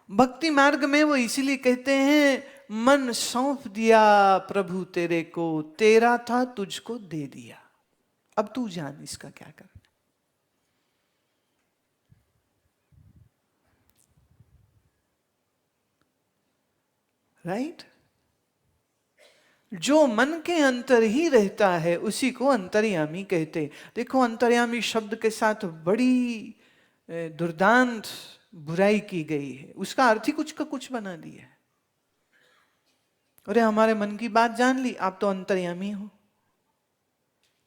भक्ति मार्ग में वो इसीलिए कहते हैं मन सौंप दिया प्रभु तेरे को, तेरा था तुझको दे दिया, अब तू जान इसका क्या करना। राइट? जो मन के अंतर ही रहता है उसी को अंतर्यामी कहते हैं। देखो अंतर्यामी शब्द के साथ बड़ी दुर्दांत बुराई की गई है, उसका अर्थ ही कुछ का कुछ बना दिया है। अरे हमारे मन की बात जान ली, आप तो अंतर्यामी हो।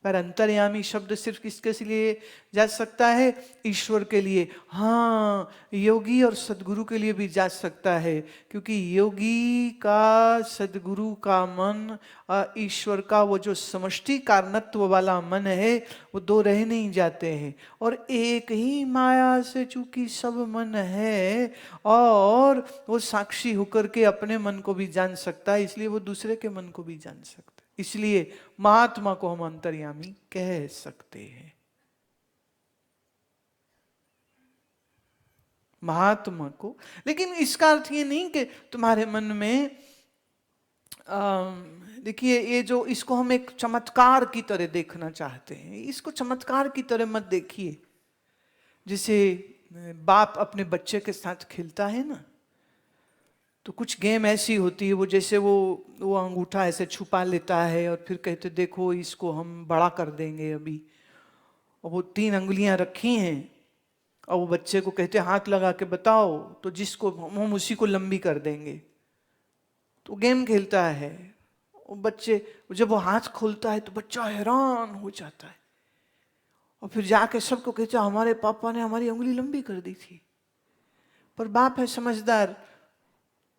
पर अंतर्यामी शब्द सिर्फ किसके लिए जा सकता है? ईश्वर के लिए। हाँ, योगी और सदगुरु के लिए भी जा सकता है, क्योंकि योगी का, सदगुरु का मन और ईश्वर का वो जो समष्टि कारणत्व वाला मन है, वो दो रह नहीं जाते हैं। और एक ही माया से चूंकि सब मन है, और वो साक्षी होकर के अपने मन को भी जान सकता है, इसलिए वो दूसरे के मन को भी जान सकता है। इसलिए महात्मा को हम अंतर्यामी कह सकते हैं। महात्मा को। लेकिन इसका अर्थ ये नहीं कि तुम्हारे मन में, देखिए ये जो, इसको हम एक चमत्कार की तरह देखना चाहते हैं, इसको चमत्कार की तरह मत देखिए। जैसे बाप अपने बच्चे के साथ खेलता है ना, तो कुछ गेम ऐसी होती है, वो जैसे वो अंगूठा ऐसे छुपा लेता है और फिर कहते देखो इसको हम बड़ा कर देंगे अभी, और वो 3 अंगुलियां रखी हैं और वो बच्चे को कहते हाथ लगा के बताओ, तो जिसको हम उसी को लंबी कर देंगे। तो गेम खेलता है वो बच्चे, जब वो हाथ खोलता है तो बच्चा हैरान हो जाता है और फिर जाके सबको कहता है हमारे पापा ने हमारी उंगली लंबी कर दी थी। पर बाप है समझदार,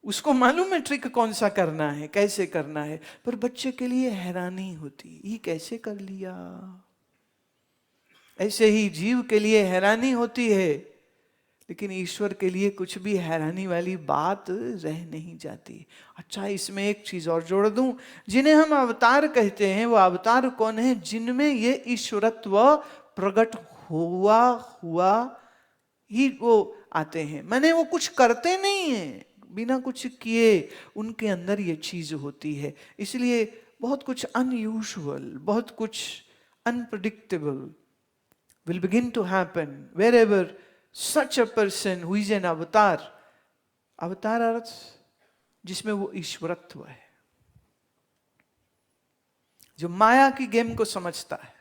उसको मालूम है ट्रिक कौन सा करना है, कैसे करना है, पर बच्चे के लिए हैरानी होती, ये कैसे कर लिया। ऐसे ही जीव के लिए हैरानी होती है, लेकिन ईश्वर के लिए कुछ भी हैरानी वाली बात रह नहीं जाती। अच्छा, इसमें एक चीज और जोड़ दूं, जिन्हें हम अवतार कहते हैं, वो अवतार कौन है? जिनमें ये ईश्वरत्व प्रकट हुआ ही वो आते हैं। माने वो कुछ करते नहीं है, बिना कुछ किए उनके अंदर ये चीज होती है। इसलिए बहुत कुछ अनयूजुअल, बहुत कुछ unpredictable will begin to happen wherever such a person who is an avatar, अवतार अर्थ जिसमें वो ईश्वरत्व है, जो माया की गेम को समझता है,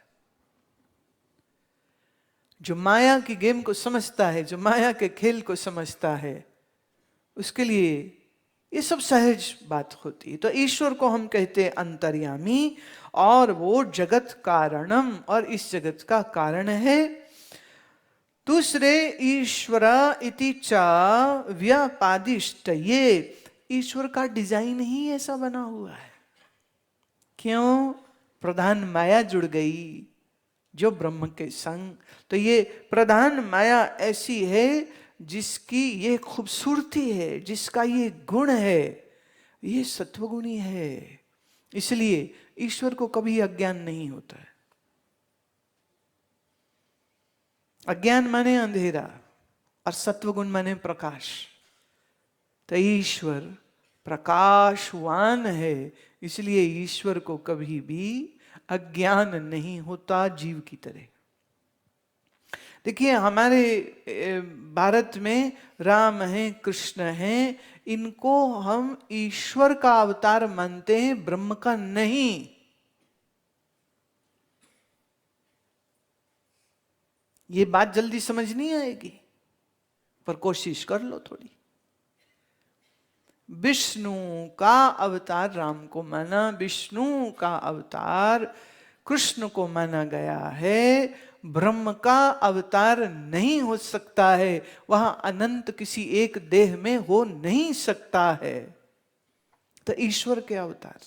जो माया की गेम को समझता है, जो माया के खेल को समझता है, उसके लिए ये सब सहज बात होती है। तो ईश्वर को हम कहते हैं अंतर्यामी, और वो जगत कारणम, और इस जगत का कारण है। दूसरे, ईश्वर इति चा व्यापादिष्ट, ये ईश्वर का डिजाइन ही ऐसा बना हुआ है। क्यों? प्रधान माया जुड़ गई जो ब्रह्म के संग। तो ये प्रधान माया ऐसी है जिसकी ये खूबसूरती है, जिसका ये गुण है, ये सत्वगुणी है। इसलिए ईश्वर को कभी अज्ञान नहीं होता है। अज्ञान माने अंधेरा और सत्वगुण माने प्रकाश। तो ईश्वर प्रकाशवान है, इसलिए ईश्वर को कभी भी अज्ञान नहीं होता जीव की तरह। देखिए हमारे भारत में राम हैं, कृष्ण हैं, इनको हम ईश्वर का अवतार मानते हैं, ब्रह्म का नहीं। ये बात जल्दी समझ नहीं आएगी, पर कोशिश कर लो थोड़ी। विष्णु का अवतार राम को माना, विष्णु का अवतार कृष्ण को माना गया है। ब्रह्म का अवतार नहीं हो सकता है, वहां अनंत किसी एक देह में हो नहीं सकता है। तो ईश्वर के अवतार।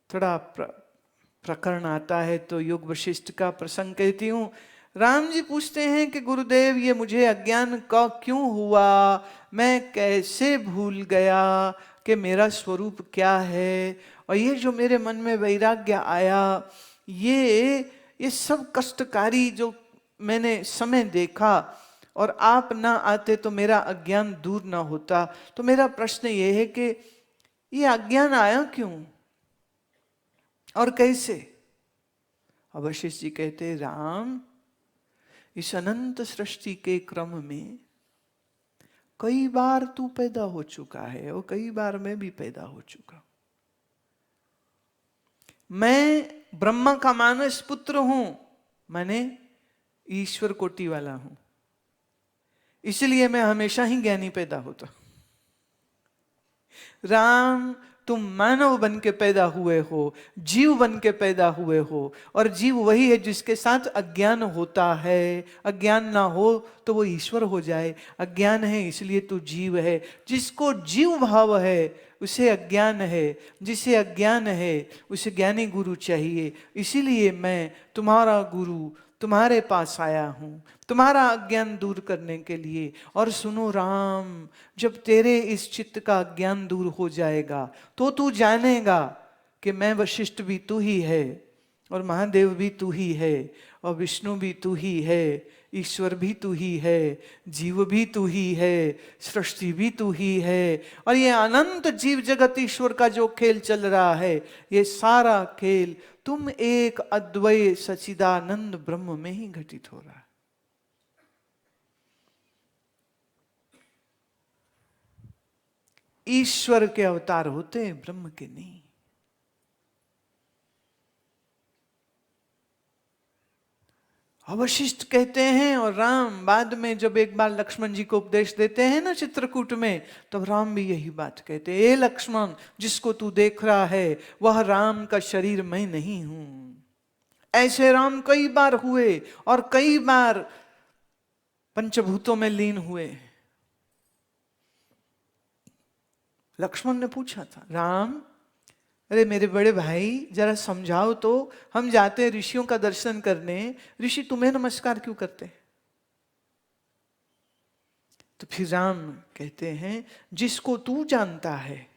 थोड़ा प्रकरण आता है तो योग वशिष्ठ का प्रसंग कहती हूं। राम जी पूछते हैं कि गुरुदेव ये मुझे अज्ञान का क्यों हुआ, मैं कैसे भूल गया कि मेरा स्वरूप क्या है, और ये जो मेरे मन में वैराग्य आया, ये सब कष्टकारी जो मैंने समय देखा, और आप ना आते तो मेरा अज्ञान दूर ना होता। तो मेरा प्रश्न ये है कि ये अज्ञान आया क्यों और कैसे? वशिष्ठ जी कहते, राम, इस अनंत सृष्टि के क्रम में कई बार तू पैदा हो चुका है और कई बार मैं भी पैदा हो चुका। मैं ब्रह्मा का मानस पुत्र हूं, मैंने ईश्वर कोटि वाला हूं, इसलिए मैं हमेशा ही ज्ञानी पैदा होता। राम, तुम मानव बन के पैदा हुए हो, जीव बन के पैदा हुए हो, और जीव वही है जिसके साथ अज्ञान होता है। अज्ञान ना हो तो वो ईश्वर हो जाए। अज्ञान है इसलिए तू जीव है। जिसको जीव भाव है उसे अज्ञान है, जिसे अज्ञान है उसे ज्ञानी गुरु चाहिए। इसीलिए मैं तुम्हारा गुरु तुम्हारे पास आया हूं, तुम्हारा अज्ञान दूर करने के लिए। और सुनो राम, जब तेरे इस चित्त का अज्ञान दूर हो जाएगा तो तू जानेगा कि मैं वशिष्ठ भी तू ही है, और महादेव भी तू ही है, और विष्णु भी तू ही है, ईश्वर भी तू ही है, जीव भी तू ही है, सृष्टि भी तू ही है। और ये अनंत जीव जगत ईश्वर का जो खेल चल रहा है, ये सारा खेल तुम एक अद्वय सचिदानंद ब्रह्म में ही घटित हो रहा है। ईश्वर के अवतार होते हैं, ब्रह्म के नहीं। वशिष्ठ कहते हैं, और राम बाद में जब एक बार लक्ष्मण जी को उपदेश देते हैं ना चित्रकूट में, तब राम भी यही बात कहते हैं, ए लक्ष्मण, जिसको तू देख रहा है वह राम का शरीर मैं नहीं हूं। ऐसे राम कई बार हुए और कई बार पंचभूतों में लीन हुए। लक्ष्मण ने पूछा था, राम, अरे मेरे बड़े भाई, जरा समझाओ तो, हम जाते हैं ऋषियों का दर्शन करने, ऋषि तुम्हें नमस्कार क्यों करते? तो फिर राम कहते हैं, जिसको तू जानता है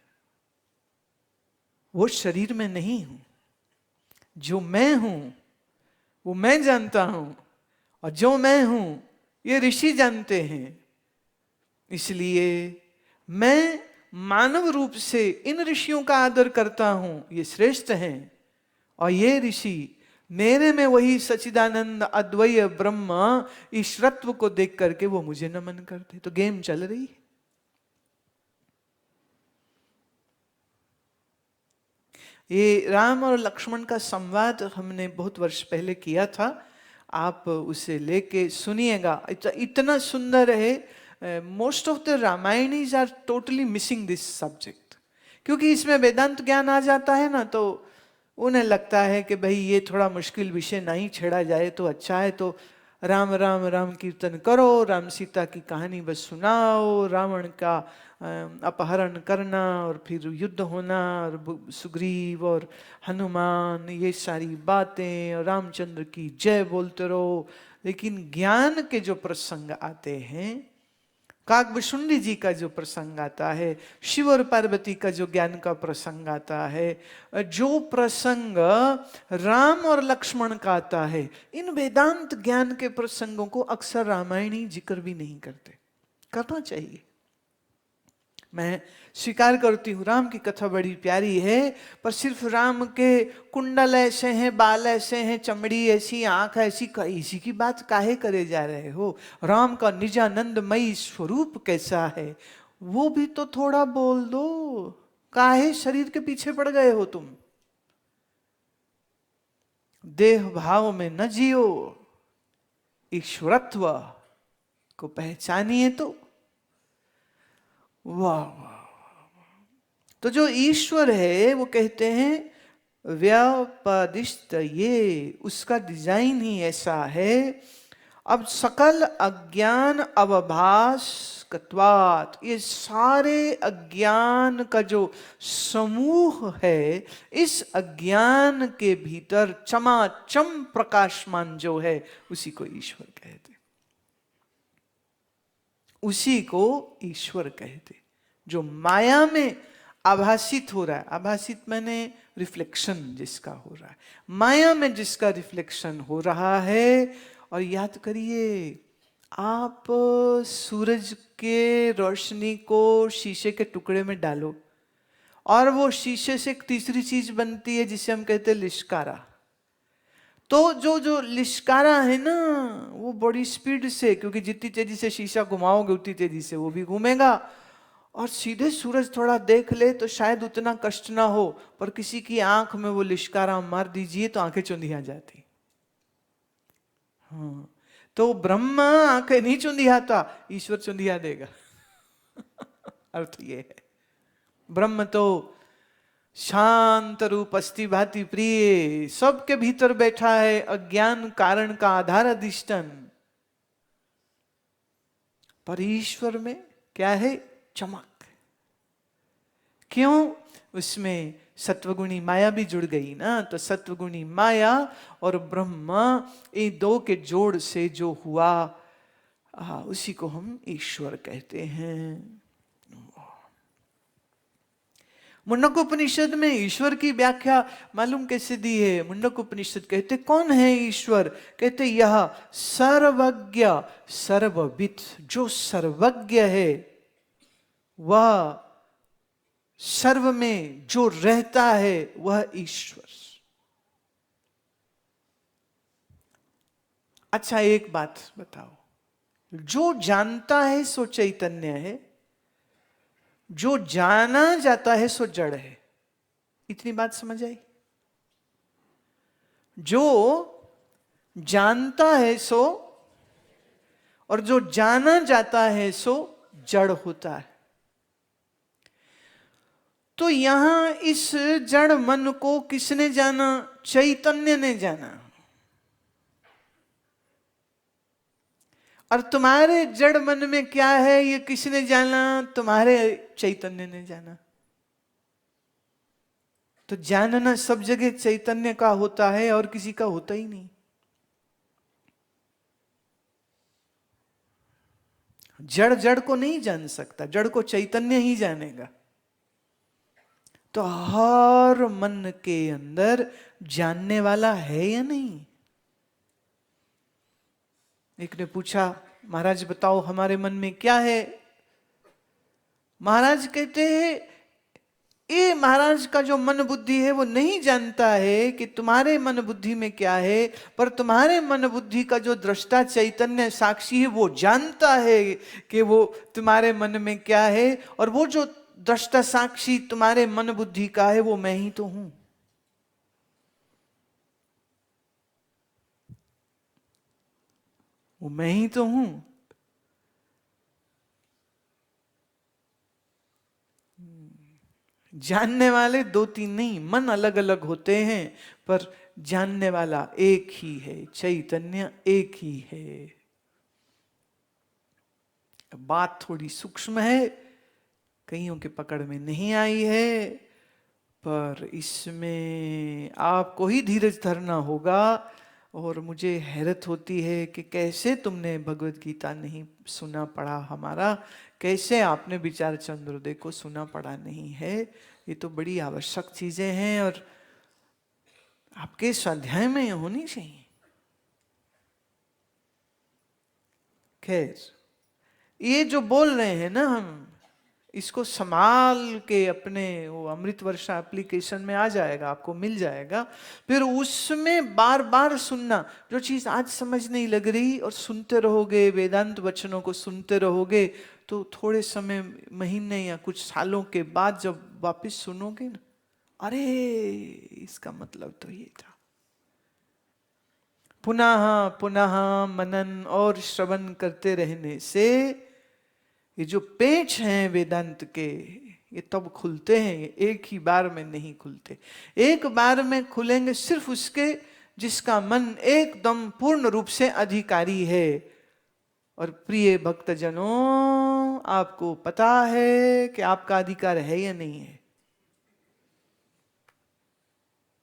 वो शरीर में नहीं हूं, जो मैं हूं वो मैं जानता हूं, और जो मैं हूं ये ऋषि जानते हैं। इसलिए मैं मानव रूप से इन ऋषियों का आदर करता हूं, ये श्रेष्ठ हैं, और ये ऋषि मेरे में वही सच्चिदानंद अद्वय ब्रह्म ईश्वरत्व को देख करके वो मुझे नमन करते। तो गेम चल रही है। ये राम और लक्ष्मण का संवाद हमने बहुत वर्ष पहले किया था, आप उसे लेके सुनिएगा, इतना सुंदर है। Most of the Ramayanis are totally missing this subject, क्योंकि इसमें वेदांत ज्ञान आ जाता है ना, तो उन्हें लगता है कि भाई ये थोड़ा मुश्किल विषय नहीं छेड़ा जाए तो अच्छा है, तो राम राम राम कीर्तन करो, राम सीता की कहानी बस सुनाओ, रावण का अपहरण करना और फिर युद्ध होना, और सुग्रीव और हनुमान, ये सारी बातें, और रामचंद्र की जय बोलते रहो। लेकिन ज्ञान के जो प्रसंग आते हैं, काकभुशुंडी जी का जो प्रसंग आता है, शिव और पार्वती का जो ज्ञान का प्रसंग आता है, जो प्रसंग राम और लक्ष्मण का आता है, इन वेदांत ज्ञान के प्रसंगों को अक्सर रामायणी जिक्र भी नहीं करते। करना चाहिए। मैं स्वीकार करती हूँ राम की कथा बड़ी प्यारी है, पर सिर्फ राम के कुंडल ऐसे हैं, बाल ऐसे हैं, चमड़ी ऐसी, आंख ऐसी, इसी की बात काहे करे जा रहे हो? राम का निजानंदमयी स्वरूप कैसा है वो भी तो थोड़ा बोल दो। काहे शरीर के पीछे पड़ गए हो तुम? देह भाव में न जियो, ईश्वरत्व को पहचानिए। तो वाह वाह। तो जो ईश्वर है वो कहते हैं व्यापादिष्ट, ये उसका डिजाइन ही ऐसा है। अब सकल अज्ञान अवभास कत्वात, ये सारे अज्ञान का जो समूह है, इस अज्ञान के भीतर चमाचम प्रकाशमान जो है उसी को ईश्वर कहते, उसी को ईश्वर कहते। जो माया में आभासित हो रहा है, आभासित मैंने रिफ्लेक्शन जिसका हो रहा है, माया में जिसका रिफ्लेक्शन हो रहा है। और याद करिए, आप सूरज के रोशनी को शीशे के टुकड़े में डालो और वो शीशे से एक तीसरी चीज बनती है जिसे हम कहते हैं लिश्कारा। तो जो जो लिश्कारा है ना वो बड़ी स्पीड से, क्योंकि जितनी तेजी से शीशा घुमाओगे उतनी तेजी से वो भी घूमेगा, और सीधे सूरज थोड़ा देख ले तो शायद उतना कष्ट ना हो, पर किसी की आंख में वो लिश्कारा मार दीजिए तो आंखें चुंधिया जाती। हाँ, तो ब्रह्मा आंखें नहीं चुंधियाता, ईश्वर चुंधिया देगा। अर्थ ये है। ब्रह्म तो शांत रूप अस्ति भाति प्रिय, सबके भीतर बैठा है, अज्ञान कारण का आधार अधिष्ठान। पर ईश्वर में क्या है? चमक। क्यों? उसमें सत्वगुणी माया भी जुड़ गई ना, तो सत्वगुणी माया और ब्रह्मा, ये दो के जोड़ से जो हुआ उसी को हम ईश्वर कहते हैं। मुंडक उपनिषद में ईश्वर की व्याख्या मालूम कैसे दी है? मुंडक उपनिषद कहते कौन है ईश्वर? कहते यह सर्वज्ञ सर्वविद, जो सर्वज्ञ है वह सर्व में जो रहता है वह ईश्वर। अच्छा एक बात बताओ, जो जानता है सो चैतन्य है, जो जाना जाता है सो जड़ है। इतनी बात समझ आई? जो जानता है सो, और जो जाना जाता है सो जड़ होता है। तो यहां इस जड़ मन को किसने जाना? चैतन्य ने जाना। और तुम्हारे जड़ मन में क्या है ये किसने जाना? तुम्हारे चैतन्य ने जाना। तो जानना सब जगह चैतन्य का होता है और किसी का होता ही नहीं। जड़ जड़ को नहीं जान सकता, जड़ को चैतन्य ही जानेगा। तो हर मन के अंदर जानने वाला है या नहीं? एक ने पूछा महाराज बताओ हमारे मन में क्या है? महाराज कहते हैं ये महाराज का जो मन बुद्धि है वो नहीं जानता है कि तुम्हारे मन बुद्धि में क्या है, पर तुम्हारे मन बुद्धि का जो दृष्टा चैतन्य साक्षी है वो जानता है कि वो तुम्हारे मन में क्या है, और वो जो दृष्टा साक्षी तुम्हारे मन बुद्धि का है वो मैं ही तो हूं। वो मैं ही तो हूं। जानने वाले दो तीन नहीं, मन अलग अलग होते हैं, पर जानने वाला एक ही है, चैतन्य एक ही है। बात थोड़ी सूक्ष्म है, कईयों के पकड़ में नहीं आई है, पर इसमें आपको ही धीरज धरना होगा। और मुझे हैरत होती है कि कैसे तुमने भगवत गीता नहीं सुना पढ़ा हमारा, कैसे आपने विचार चंद्रोदय को सुना पढ़ा नहीं है। ये तो बड़ी आवश्यक चीजें हैं और आपके स्वाध्याय में होनी चाहिए। खैर, ये जो बोल रहे हैं ना हम, इसको संभाल के अपने वो अमृत वर्षा एप्लीकेशन में आ जाएगा, आपको मिल जाएगा। फिर उसमें बार बार सुनना, जो चीज आज समझ नहीं लग रही और सुनते रहोगे, वेदांत वचनों को सुनते रहोगे, तो थोड़े समय, महीने या कुछ सालों के बाद जब वापस सुनोगे ना, अरे इसका मतलब तो ये था। पुनः पुनः मनन और श्रवण करते रहने से ये जो पेच हैं वेदांत के, ये तब खुलते हैं, ये एक ही बार में नहीं खुलते। एक बार में खुलेंगे सिर्फ उसके जिसका मन एकदम पूर्ण रूप से अधिकारी है। और प्रिय भक्तजनों, आपको पता है कि आपका अधिकार है या नहीं है?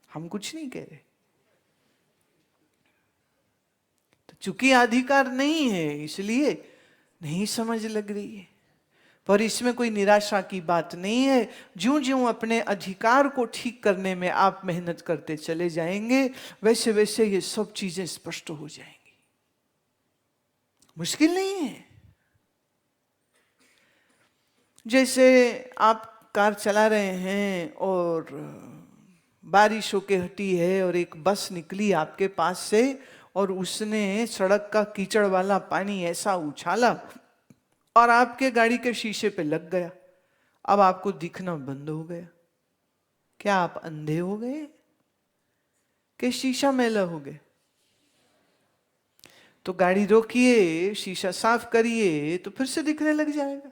हम कुछ नहीं कह रहे, तो चूंकि अधिकार नहीं है इसलिए नहीं समझ लग रही है। पर इसमें कोई निराशा की बात नहीं है। ज्यों ज्यों अपने अधिकार को ठीक करने में आप मेहनत करते चले जाएंगे, वैसे वैसे ये सब चीजें स्पष्ट हो जाएंगी। मुश्किल नहीं है। जैसे आप कार चला रहे हैं और बारिश होके हटी है और एक बस निकली आपके पास से और उसने सड़क का कीचड़ वाला पानी ऐसा उछाला और आपके गाड़ी के शीशे पे लग गया। अब आपको दिखना बंद हो गया। क्या आप अंधे हो गए कि शीशा मैला हो गया? तो गाड़ी रोकिए, शीशा साफ करिए, तो फिर से दिखने लग जाएगा।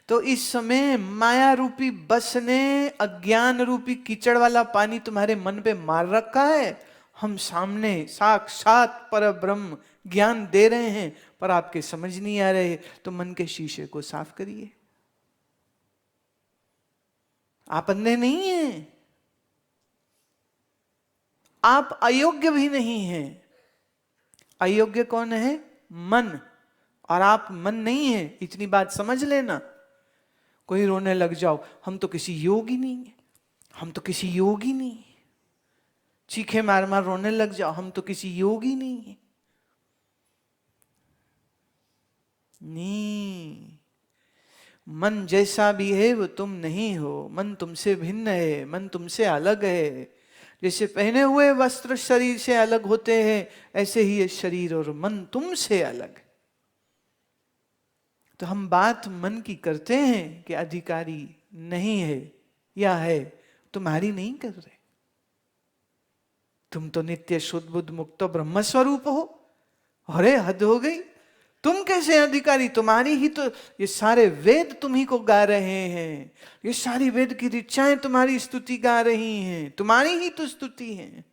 तो इस समय माया रूपी बस ने अज्ञान रूपी कीचड़ वाला पानी तुम्हारे मन पे मार रखा है। हम सामने साक्षात पर ब्रह्म ज्ञान दे रहे हैं पर आपके समझ नहीं आ रहे, तो मन के शीशे को साफ करिए। आप अंधे नहीं हैं, आप अयोग्य भी नहीं हैं। अयोग्य कौन है? मन। और आप मन नहीं है, इतनी बात समझ लेना। कोई रोने लग जाओ, हम तो किसी योगी नहीं है, हम तो किसी योगी नहीं है। चीखे मार मार रोने लग जाओ, हम तो किसी योगी नहीं है। नहीं, मन जैसा भी है वो तुम नहीं हो। मन तुमसे भिन्न है, मन तुमसे अलग है। जैसे पहने हुए वस्त्र शरीर से अलग होते हैं, ऐसे ही ये शरीर और मन तुमसे अलग है। तो हम बात मन की करते हैं कि अधिकारी नहीं है या है, तुम्हारी नहीं कर रहे। तुम तो नित्य शुद्ध बुद्ध मुक्त ब्रह्म स्वरूप हो। अरे हद हो गई, तुम कैसे अधिकारी? तुम्हारी ही तो ये सारे वेद तुम्ही को गा रहे हैं, ये सारी वेद की ऋचाएं तुम्हारी स्तुति गा रही हैं, तुम्हारी ही तो स्तुति है।